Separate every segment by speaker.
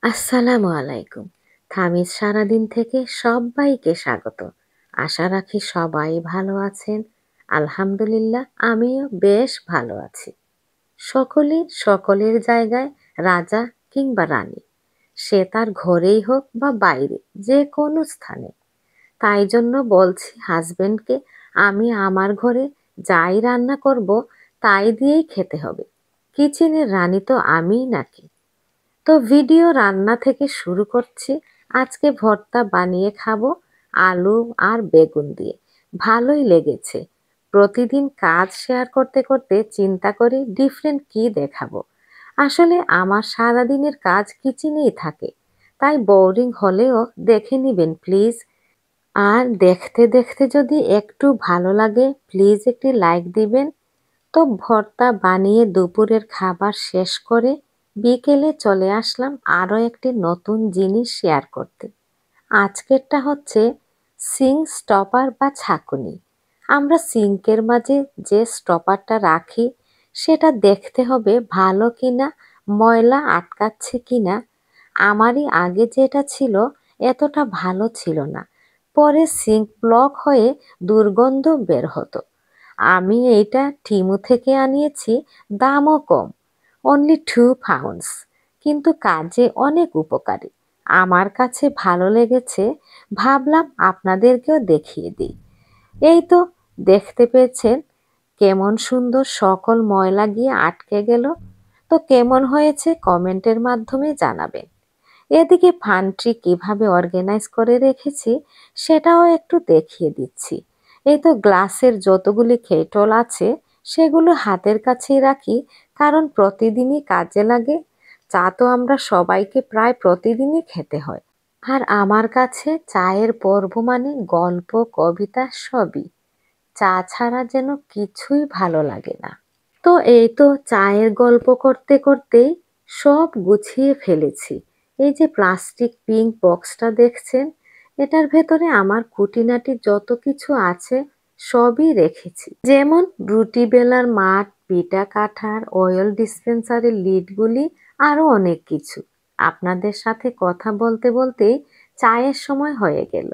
Speaker 1: আসসালামু আলাইকুম। থামিস সারাদিন থেকে সবাইকে স্বাগত। আশা রাখি সবাই ভালো আছেন। আলহামদুলিল্লাহ আমিও বেশ ভালো আছি। সকলেই সকলের জায়গায় রাজা কিংবা রানী। সে তার ঘরেই হোক বা বাইরে, যে কোনো স্থানে। তাই জন্য বলছি হাজবেন্ডকে, আমি আমার ঘরে যাই রান্না করব তাই দিয়েই খেতে হবে। কিচেনের রানী তো আমিই নাকি। তো ভিডিও রান্না থেকে শুরু করছি। আজকে ভর্তা বানিয়ে খাবো আলু আর বেগুন দিয়ে। ভালোই লেগেছে। প্রতিদিন কাজ শেয়ার করতে করতে চিন্তা করি ডিফারেন্ট কি দেখাবো। আসলে আমার সারাদিনের কাজ কিচেনেই থাকে, তাই বোরিং হলেও দেখে নিবেন প্লিজ। আর দেখতে দেখতে যদি একটু ভালো লাগে প্লিজ একটি লাইক দিবেন। তো ভর্তা বানিয়ে দুপুরের খাবার শেষ করে বিকেলে চলে আসলাম আরও একটি নতুন জিনিস শেয়ার করতে। আজকেরটা হচ্ছে সিঙ্ক স্টপার বা ছাঁকুনি। আমরা সিঙ্কের মাঝে যে স্টপারটা রাখি সেটা দেখতে হবে ভালো কিনা, ময়লা আটকাচ্ছে কিনা। আমারই আগে যেটা ছিল এতটা ভালো ছিল না, পরে সিঙ্ক ব্লক হয়ে দুর্গন্ধ বের হতো। আমি এইটা টিমু থেকে আনিয়েছি, দামও কম, অনলি 2 পাউন্ডস, কিন্তু কাজে অনেক উপকারী। আমার কাছে ভালো লেগেছে, ভাবলাম আপনাদেরকেও দেখিয়ে দিই। এই তো, দেখতে পেয়েছেন কেমন সুন্দর সকল ময়লা গিয়ে আটকে গেল। তো কেমন হয়েছে কমেন্টের মাধ্যমে জানাবেন। এদিকে ফান্ট্রি কিভাবে অর্গানাইজ করে রেখেছি সেটাও একটু দেখিয়ে দিচ্ছি। এই তো গ্লাসের যতগুলি কেটল আছে সেগুলো হাতের কাছেই রাখি, কারণ প্রতিদিনই কাজে লাগে। চা তো আমরা সবাইকে প্রায় প্রতিদিনই খেতে হয়। আর আমার কাছে চায়ের পর্ব মানে গল্প, কবিতা সবই। চা ছাড়া যেন কিছুই ভালো লাগে না। তো এই তো চায়ের গল্প করতে করতেই সব গুছিয়ে ফেলেছি। এই যে প্লাস্টিক পিঙ্ক বক্সটা দেখছেন, এটার ভেতরে আমার খুঁটিনাটি যত কিছু আছে সবই রেখেছি। যেমন রুটি বেলার মাঠ, পিঠা কাঠার, অয়েল ডিসপেন্সারের লিডগুলি, আরো অনেক কিছু। আপনাদের সাথে কথা বলতে বলতেই চায়ের সময় হয়ে গেল।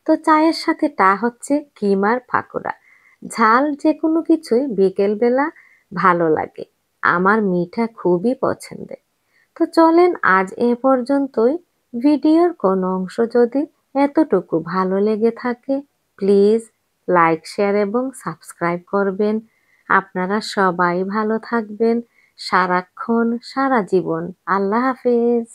Speaker 1: তো চায়ের সাথে টা হচ্ছে কিমার পাকোড়া। ঝাল যে কোনো কিছুই বিকেলবেলা ভালো লাগে। আমার মিঠা খুবই পছন্দের। তো চলেন আজ এ পর্যন্তই। ভিডিওর কোনো অংশ যদি এতটুকু ভালো লেগে থাকে প্লিজ লাইক, শেয়ার এবং সাবস্ক্রাইব করবেন। আপনারা সবাই ভালো থাকবেন সারাক্ষণ সারা জীবন। আল্লাহ হাফেজ।